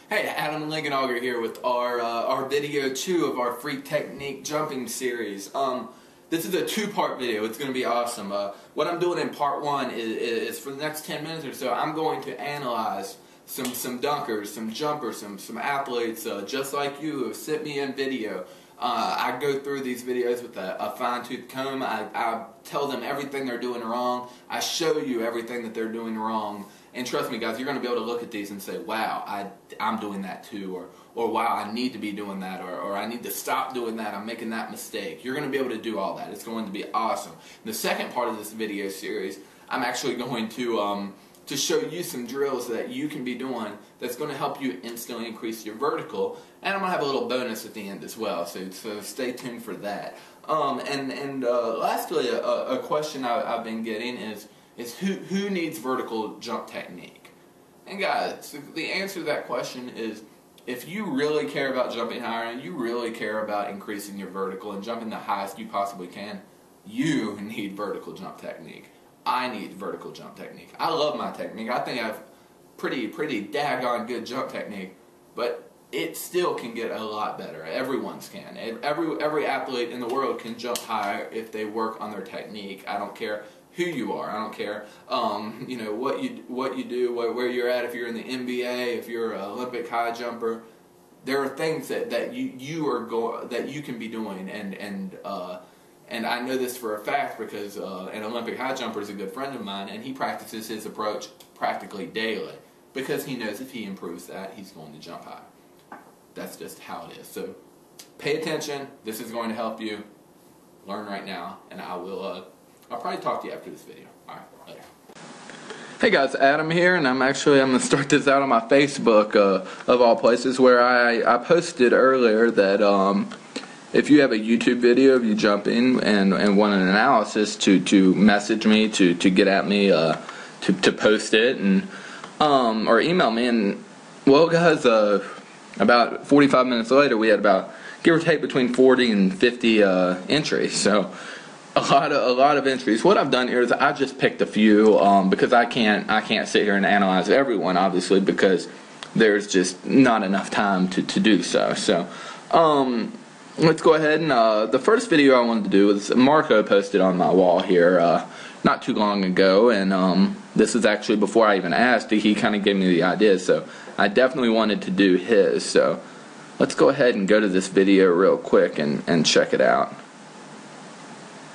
Hey, Adam Linkenauger here with our video 2 of our Freak Technique jumping series. This is a 2-part video. It's going to be awesome. What I'm doing in part 1 is for the next 10 minutes or so, I'm going to analyze some dunkers, some jumpers, some athletes just like you who have sent me in video. I go through these videos with a fine-tooth comb. I tell them everything they're doing wrong. I show you everything that they're doing wrong. And trust me, guys, you're going to be able to look at these and say, wow, I'm doing that too, or wow, I need to be doing that, or I need to stop doing that, I'm making that mistake. You're going to be able to do all that. It's going to be awesome. In the second part of this video series, I'm actually going to show you some drills that you can be doing that's going to help you instantly increase your vertical, and I'm going to have a little bonus at the end as well, so stay tuned for that. Lastly, a question I've been getting is who needs vertical jump technique? And guys, the answer to that question is, if you really care about jumping higher and you really care about increasing your vertical and jumping the highest you possibly can, you need vertical jump technique. I need vertical jump technique. I love my technique. I think I have pretty daggone good jump technique, but it still can get a lot better. Everyone's can. Every athlete in the world can jump higher if they work on their technique. I don't care who you are. I don't care, you know, what you do, where you're at. If you're in the NBA, if you're an Olympic high jumper, there are things that you can be doing, and I know this for a fact because an Olympic high jumper is a good friend of mine, and he practices his approach practically daily because he knows if he improves that, he's going to jump high. That's just how it is. So pay attention. This is going to help you learn right now, and I'll probably talk to you after this video. Alright, later. Hey guys, Adam here, and I'm going to start this out on my Facebook, of all places, where I posted earlier that if you have a YouTube video of you jumping and want an analysis, to message me, to get at me, to post it, and or email me. And well guys, about 45 minutes later we had about, give or take, between 40 and 50 entries. So a lot of entries. What I've done here is I just picked a few because I can't sit here and analyze everyone, obviously, because there's just not enough time to do so. So let's go ahead and the first video I wanted to do was Marco posted on my wall here not too long ago, and this is actually before I even asked. He kind of gave me the idea, so I definitely wanted to do his. So let's go ahead and go to this video real quick and check it out.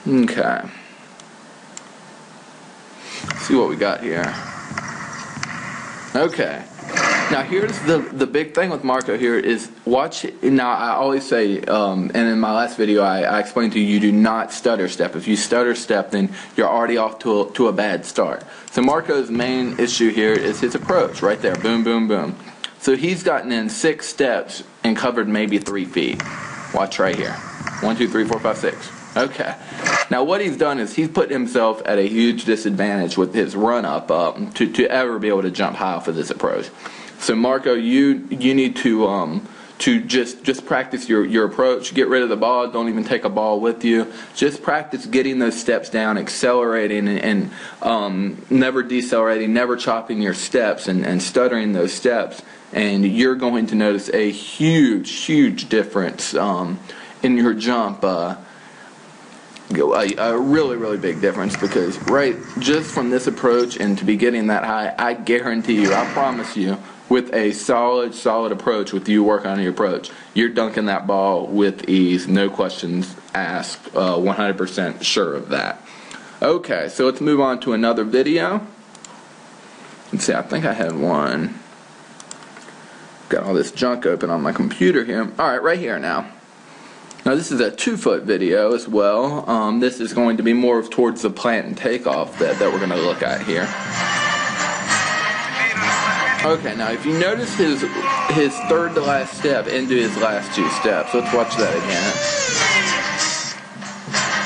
Okay. Let's see what we got here. Okay. Now here's the big thing with Marco here is watch. Now I always say, and in my last video I explained to you, you do not stutter step. If you stutter step, then you're already off to a bad start. So Marco's main issue here is his approach right there. Boom, boom, boom. So he's gotten in 6 steps and covered maybe 3 feet. Watch right here. 1, 2, 3, 4, 5, 6. Okay. Now what he's done is he's put himself at a huge disadvantage with his run up to ever be able to jump high for this approach. So Marco, you need to just practice your approach. Get rid of the ball. Don't even take a ball with you. Just practice getting those steps down, accelerating, and never decelerating, never chopping your steps, and stuttering those steps. And you're going to notice a huge difference in your jump. A really big difference, because just from this approach and to be getting that high, I guarantee you, I promise you, with a solid approach, with you working on your approach, you're dunking that ball with ease, no questions asked, 100% sure of that. Okay, so let's move on to another video. Let's see, I think I had one. Got all this junk open on my computer here. Alright, right here now. Now this is a 2-foot video as well. This is going to be more towards the plant and takeoff that we're going to look at here. Okay, now if you notice his third to last step into his last 2 steps, let's watch that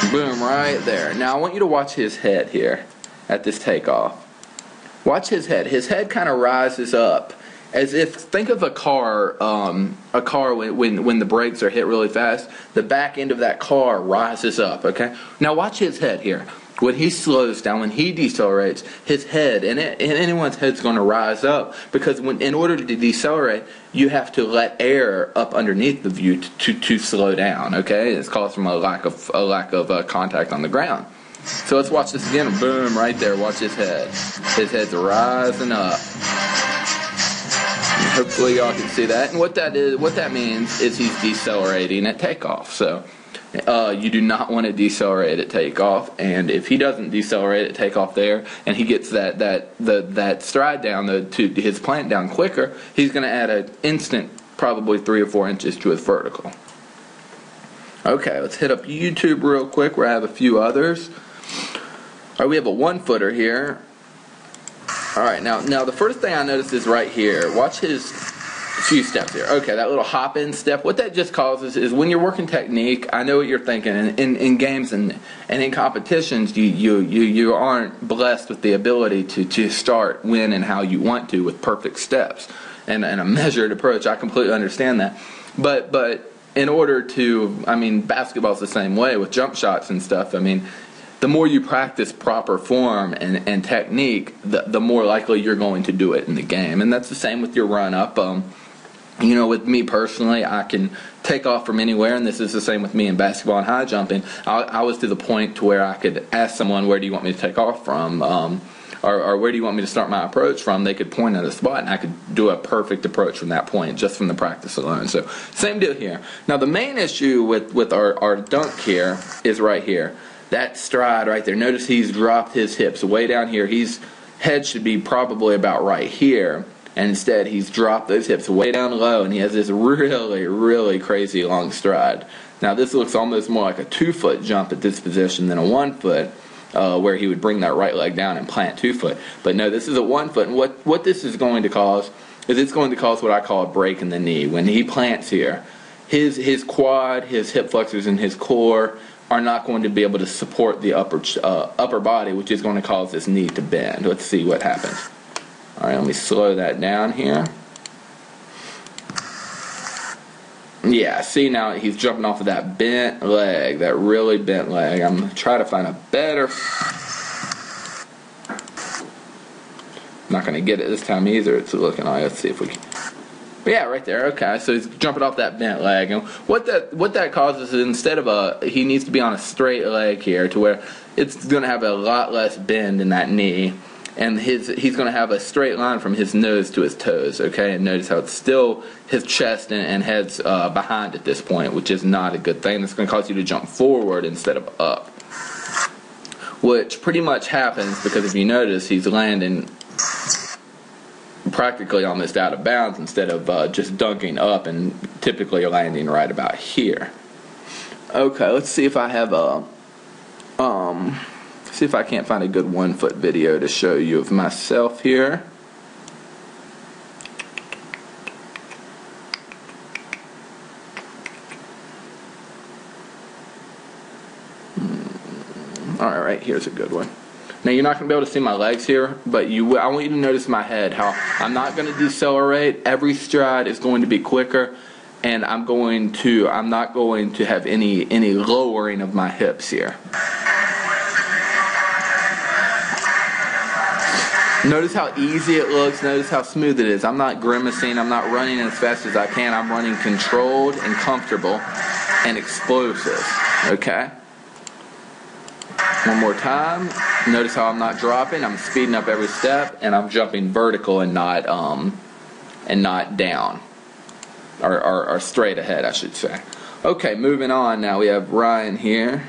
again. Boom, right there. Now I want you to watch his head here at this takeoff. Watch his head. His head kind of rises up, as if, think of a car when the brakes are hit really fast, the back end of that car rises up, okay? Now watch his head here. when he slows down, when he decelerates, his head, and anyone's head's going to rise up, because in order to decelerate, you have to let air up underneath the view to slow down. Okay, it's caused from a lack of contact on the ground. So let's watch this again. Boom, right there. Watch his head. His head's rising up. And hopefully y'all can see that. And what that means is he's decelerating at takeoff. So you do not want to decelerate at takeoff, and if he doesn't decelerate at takeoff there, and he gets that stride down to his plant down quicker, he's going to add an instant, probably 3 or 4 inches to his vertical. Okay, let's hit up YouTube real quick where I have a few others. All right, we have a 1-footer here. All right, now the first thing I noticed is right here. Watch his few steps here. Okay, that little hop-in step, what that just causes is when you're working technique, I know what you're thinking, in games and in competitions, you aren't blessed with the ability to start when and how you want to with perfect steps and a measured approach. I completely understand that. But in order to, I mean, basketball's the same way with jump shots and stuff. I mean, the more you practice proper form and technique, the more likely you're going to do it in the game. And that's the same with your run-up. You know, with me personally, I can take off from anywhere, and this is the same with me in basketball and high jumping. I was to the point to where I could ask someone, where do you want me to take off from? Or where do you want me to start my approach from? They could point at a spot, and I could do a perfect approach from that point, just from the practice alone. So, same deal here. Now, the main issue with our dunk here is right here. That stride right there. Notice he's dropped his hips way down here. His head should be probably about right here. And instead, he's dropped those hips way down low, and he has this really, really crazy long stride. Now, this looks almost more like a 2-foot jump at this position than a 1-foot, where he would bring that right leg down and plant 2-foot. But no, this is a 1-foot, and what this is going to cause is it's going to cause what I call a break in the knee. When he plants here, his quad, his hip flexors, and his core are not going to be able to support the upper body, which is going to cause this knee to bend. Let's see what happens. Alright, let me slow that down here. Yeah, see, now he's jumping off of that bent leg, that really bent leg. I'm going to try to find a better... I'm not going to get it this time either. It's looking like, let's see if we can... But yeah, right there. Okay, so he's jumping off that bent leg. And what that causes is, instead of he needs to be on a straight leg here, to where it's going to have a lot less bend in that knee. And he's going to have a straight line from his nose to his toes, okay? And notice how it's still his chest and head's behind at this point, which is not a good thing. That's going to cause you to jump forward instead of up, which pretty much happens because if you notice, he's landing practically almost out of bounds instead of just dunking up and typically landing right about here. Okay, let's see if I have a... see if I can't find a good 1-foot video to show you of myself here. Alright, here's a good one. Now, you're not going to be able to see my legs here, but I want you to notice my head, how I'm not going to decelerate. Every stride is going to be quicker, and I'm not going to have any lowering of my hips here. Notice how easy it looks. Notice how smooth it is. I'm not grimacing. I'm not running as fast as I can. I'm running controlled and comfortable and explosive. Okay? One more time. Notice how I'm not dropping. I'm speeding up every step, and I'm jumping vertical and not down. Or straight ahead, I should say. Okay, moving on now. We have Ryan here.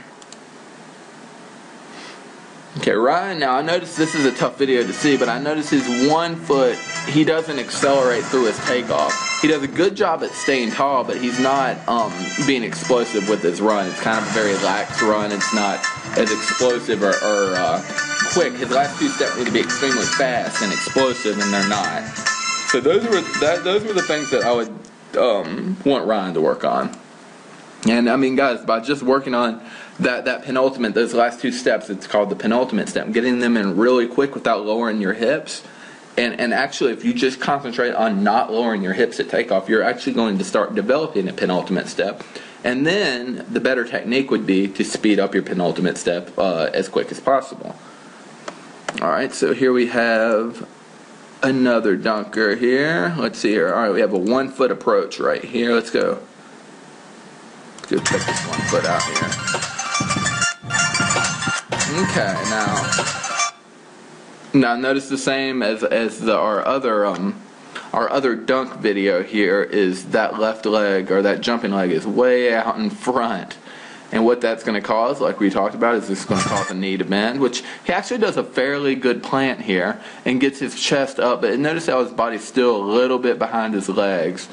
Okay, Ryan, now I notice this is a tough video to see, but I notice his 1 foot, he doesn't accelerate through his takeoff. He does a good job at staying tall, but he's not being explosive with his run. It's kind of a very lax run. It's not as explosive or quick. His last 2 steps need to be extremely fast and explosive, and they're not. So those were the things that I would want Ryan to work on. And I mean, guys, by just working on that penultimate, those last 2 steps, it's called the penultimate step, getting them in really quick without lowering your hips, And actually, if you just concentrate on not lowering your hips at takeoff, you're actually going to start developing a penultimate step. And then the better technique would be to speed up your penultimate step as quick as possible. Alright, so here we have another dunker here. Let's see here. Alright, we have a 1 foot approach right here. Let's go. Let's go check this 1 foot out here. Okay, now notice the same as our other dunk video here is that left leg, or that jumping leg, is way out in front. And what that's going to cause, like we talked about, is it's going to cause a knee to bend, which he actually does a fairly good plant here and gets his chest up. But notice how his body's still a little bit behind his legs.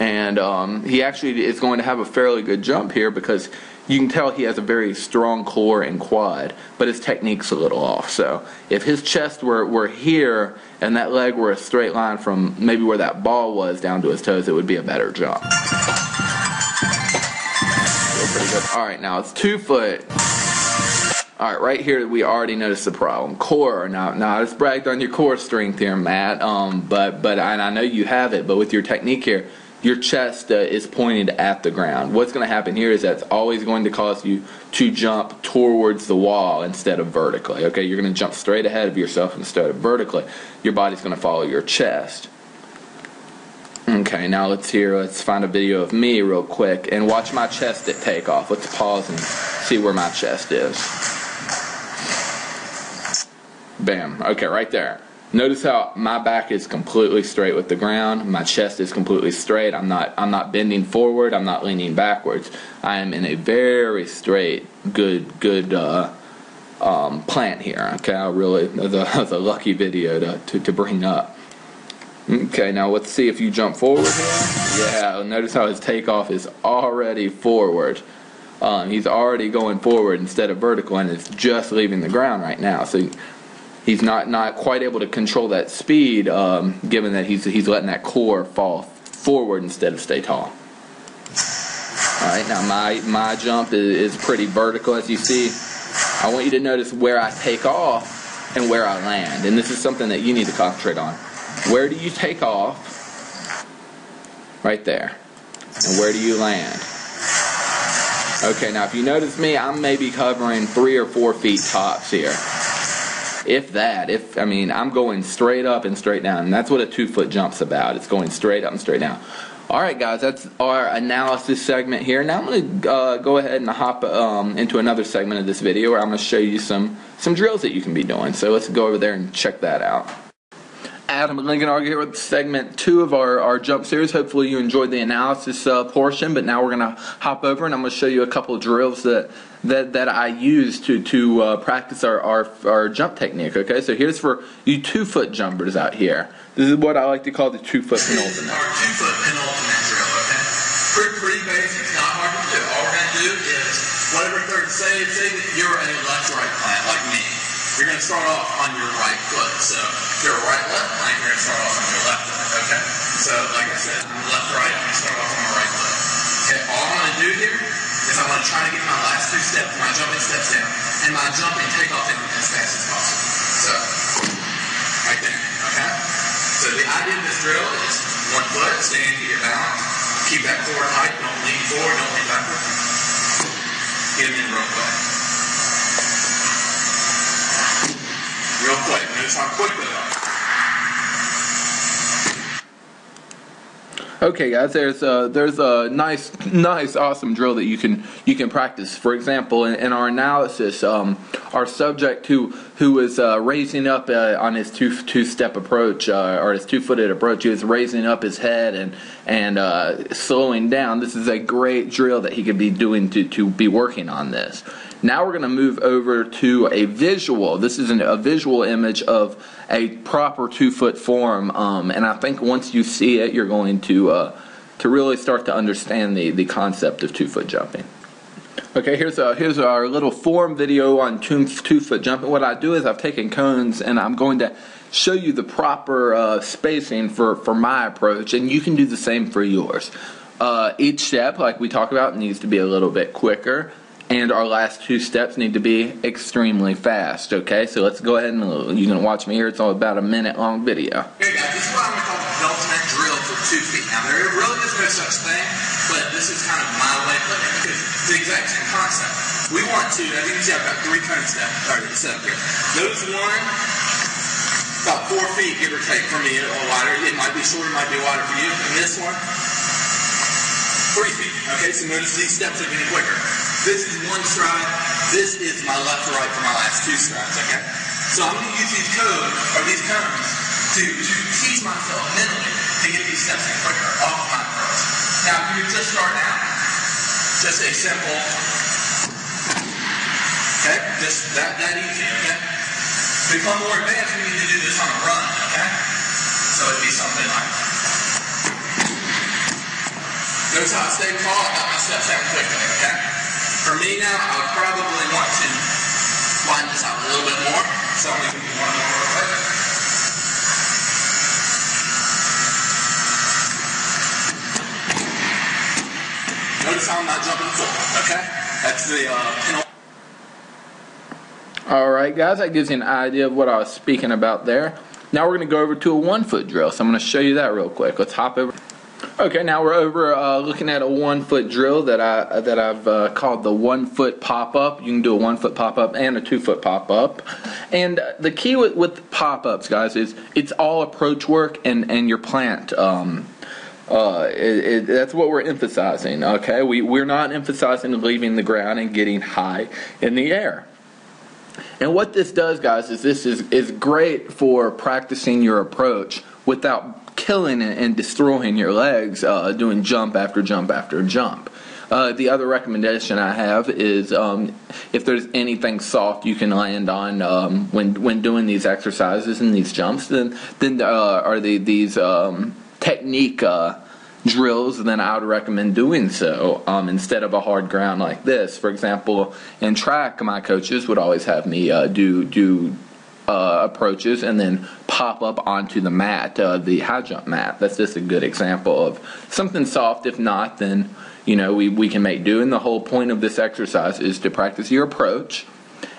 And he actually is going to have a fairly good jump here because you can tell he has a very strong core and quad, but his technique's a little off. So if his chest were here and that leg were a straight line from maybe where that ball was down to his toes, it would be a better jump. Pretty good. Alright, now it's 2 foot. Alright, right here we already noticed the problem. Core. Now I just bragged on your core strength here, Matt. But I know you have it, but with your technique here, your chest is pointed at the ground. What's going to happen here is that's always going to cause you to jump towards the wall instead of vertically. Okay, you're going to jump straight ahead of yourself instead of vertically. Your body's going to follow your chest. Okay, now let's find a video of me real quick and watch my chest at takeoff. Let's pause and see where my chest is. Bam. Okay, right there. Notice how my back is completely straight with the ground. My chest is completely straight. I'm not bending forward. I'm not leaning backwards. I am in a very straight, good plant here. Okay, that was a lucky video to bring up. Okay, now let's see if you jump forward here. Yeah, notice how his takeoff is already forward. He's already going forward instead of vertical, and it's just leaving the ground right now. So he's not quite able to control that speed, given that he's letting that core fall forward instead of stay tall. Alright, now my jump is pretty vertical, as you see. I want you to notice where I take off and where I land, and this is something that you need to concentrate on. Where do you take off? Right there. And where do you land? Okay, now if you notice me, I'm maybe covering 3 or 4 feet tops here. If that. I'm going straight up and straight down. And that's what a 2 foot jump's about. It's going straight up and straight down. Alright guys, that's our analysis segment here. Now I'm going to go ahead and hop into another segment of this video where I'm going to show you some drills that you can be doing. So let's go over there and check that out. Adam and Linkenauger here with segment 2 of our jump series. Hopefully you enjoyed the analysis portion, but now we're going to hop over and I'm going to show you a couple of drills that I use to practice our jump technique. Okay, so here's for you 2 foot jumpers out here. This is what I like to call the 2 foot penultimate. Our 2 foot penultimate drill. Okay, pretty basic, not hard to do. All we're going to do is whatever third, say that you're a left-right plant like me. You're going to start off on your right foot. So if you're a right-left plant, you're going to start off on your left foot. Okay? So like I said, I'm left-right. I'm going to start off on my right foot. Okay, all I'm going to do here is I'm going to try to get my last 2 steps, my jumping steps down, and my jumping takeoff in as fast as possible. So, right there. Okay? So the idea of this drill is 1 foot, stand, keep your balance, keep that core tight, don't lean forward, don't lean backward. Get them in real quick. Real quick. Notice how quick they are. Okay, guys, there's a nice, awesome drill that you can practice. For example, in our analysis, our subject who was raising up on his two-step approach or his 2-footed approach, he was raising up his head and slowing down. This is a great drill that he could be doing to be working on this. Now we're going to move over to a visual. This is a visual image of a proper 2-foot form, and I think once you see it, you're going to really start to understand the concept of 2-foot jumping. Okay, here's our little form video on 2-foot jumping. What I do is I've taken cones and I'm going to show you the proper spacing for my approach, and you can do the same for yours. Each step, like we talked about, needs to be a little bit quicker. and our last 2 steps need to be extremely fast. Okay, so let's go ahead and you can watch me here. It's all about a minute-long video. Here guys, this is what I'm going to call the ultimate drill for 2 feet. Now there really is no such thing, but this is kind of my way of putting it because it's the exact same concept. We want to, as you can see, I've got 3 cone steps, or set up here. Notice one, about 4 feet, give or take for me, a little wider. It might be shorter, it might be wider for you. And this one, 3 feet. Okay, so notice these steps are getting quicker. This is 1 stride. This is my left to right for my last 2 strides, okay? So I'm going to use these cones to teach myself mentally to get these steps in quicker off of my curls. Now, if you're just starting out, just a simple, okay? Just that easy, okay? To become more advanced, we need to do this on a run, okay? So it'd be something like, notice how I stay tall, I got my steps down quickly, okay? For me now, I would probably want to line this out a little bit more. So I'm going to do one more real quick. Notice how I'm not jumping full, okay? That's the penalty. Alright guys, that gives you an idea of what I was speaking about there. Now we're going to go over to a 1-foot drill. So I'm going to show you that real quick. Let's hop over. Okay, now we're over looking at a 1-foot drill that I've called the 1-foot pop-up. You can do a 1-foot pop-up and a 2-foot pop-up. And the key with pop-ups, guys, is it's all approach work and your plant. That's what we're emphasizing. Okay, we're not emphasizing leaving the ground and getting high in the air. And what this does, guys, is this is great for practicing your approach without killing and destroying your legs, doing jump after jump after jump. The other recommendation I have is if there's anything soft you can land on when doing these exercises and these jumps, then are these technique drills, then I would recommend doing so instead of a hard ground like this. For example, in track, my coaches would always have me do approaches and then pop up onto the mat, the high jump mat. That's just a good example of something soft. If not, then we can make do. And the whole point of this exercise is to practice your approach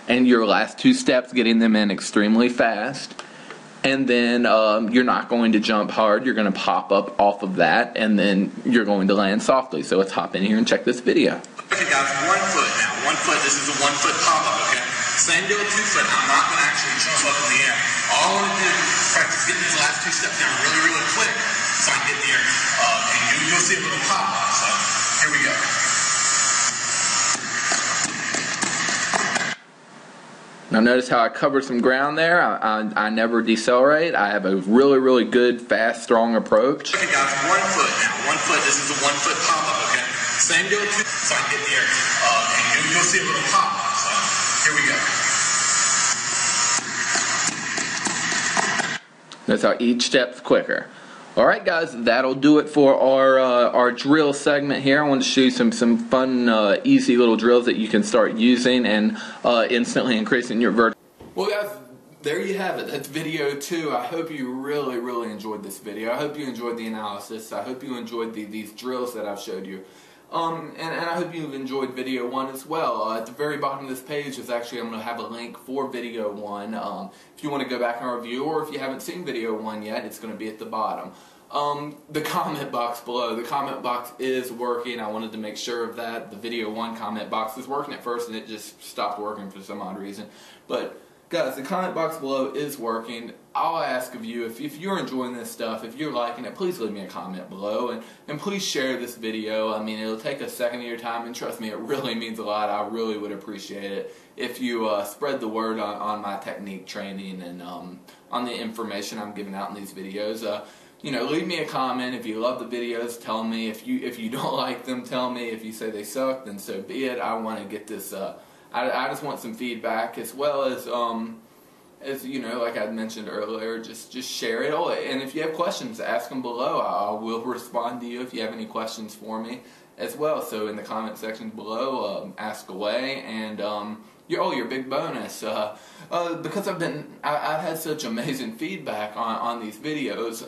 and your last 2 steps, getting them in extremely fast. And then you're not going to jump hard. You're going to pop up off of that, and then you're going to land softly. So let's hop in here and check this video. Okay guys, 1 foot now. 1 foot, this is a 1-foot pop-up, okay? Same deal with 2 foot. I'm not going to actually jump up in the air. All I want to do is practice getting these last 2 steps down really, really quick so I can get in the air. And you'll see a little pop-up. So here we go. Now notice how I cover some ground there. I never decelerate. I have a really, really good, fast, strong approach. Okay guys, 1 foot now. 1 foot, this is a 1-foot pop-up, okay? Same deal with 2 so I can get in the air. And you'll see a little pop-up. So here we go. That's how each step's quicker. Alright guys, that'll do it for our drill segment here. I want to show you some fun, easy little drills that you can start using and instantly increasing your vertical. Well guys, there you have it. That's video 2. I hope you really, really enjoyed this video. I hope you enjoyed the analysis. I hope you enjoyed these drills that I've showed you. And I hope you've enjoyed video 1 as well. At the very bottom of this page is actually, I'm going to have a link for video 1. If you want to go back and review, or if you haven't seen video 1 yet, it's going to be at the bottom. The comment box below. The comment box is working. I wanted to make sure of that. The video 1 comment box was working at first and it just stopped working for some odd reason. But guys, the comment box below is working. I'll ask of you, if you're enjoying this stuff, if you're liking it, please leave me a comment below, and please share this video. I mean, it'll take a second of your time, and trust me, it really means a lot. I really would appreciate it if you spread the word on my technique training and on the information I'm giving out in these videos. Leave me a comment. If you love the videos, tell me. If you don't like them, tell me. If you say they suck, then so be it. I want to get this, I just want some feedback, as well as like I mentioned earlier, just share it. And if you have questions, ask them below. I will respond to you if you have any questions for me as well. So in the comment section below, ask away. And your big bonus, because I've had such amazing feedback on these videos,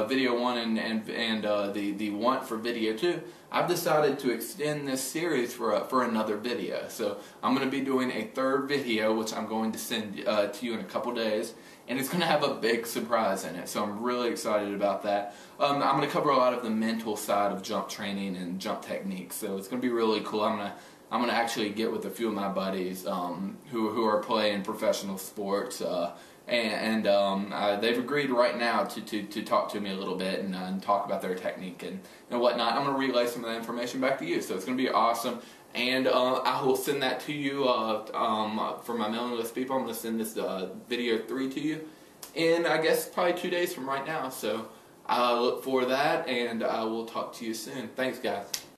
video 1 and the want for video 2, I've decided to extend this series for another video. So I'm going to be doing a third video, which I'm going to send to you in a couple days, and it's going to have a big surprise in it. So I'm really excited about that. I'm going to cover a lot of the mental side of jump training and jump techniques. So it's going to be really cool. I'm going to actually get with a few of my buddies who are playing professional sports. They've agreed right now to talk to me a little bit and talk about their technique and whatnot. I'm going to relay some of that information back to you, so it's going to be awesome. And I will send that to you for my mailing list people. I'm going to send this video 3 to you in, I guess, probably 2 days from right now. So I look for that, and I will talk to you soon. Thanks, guys.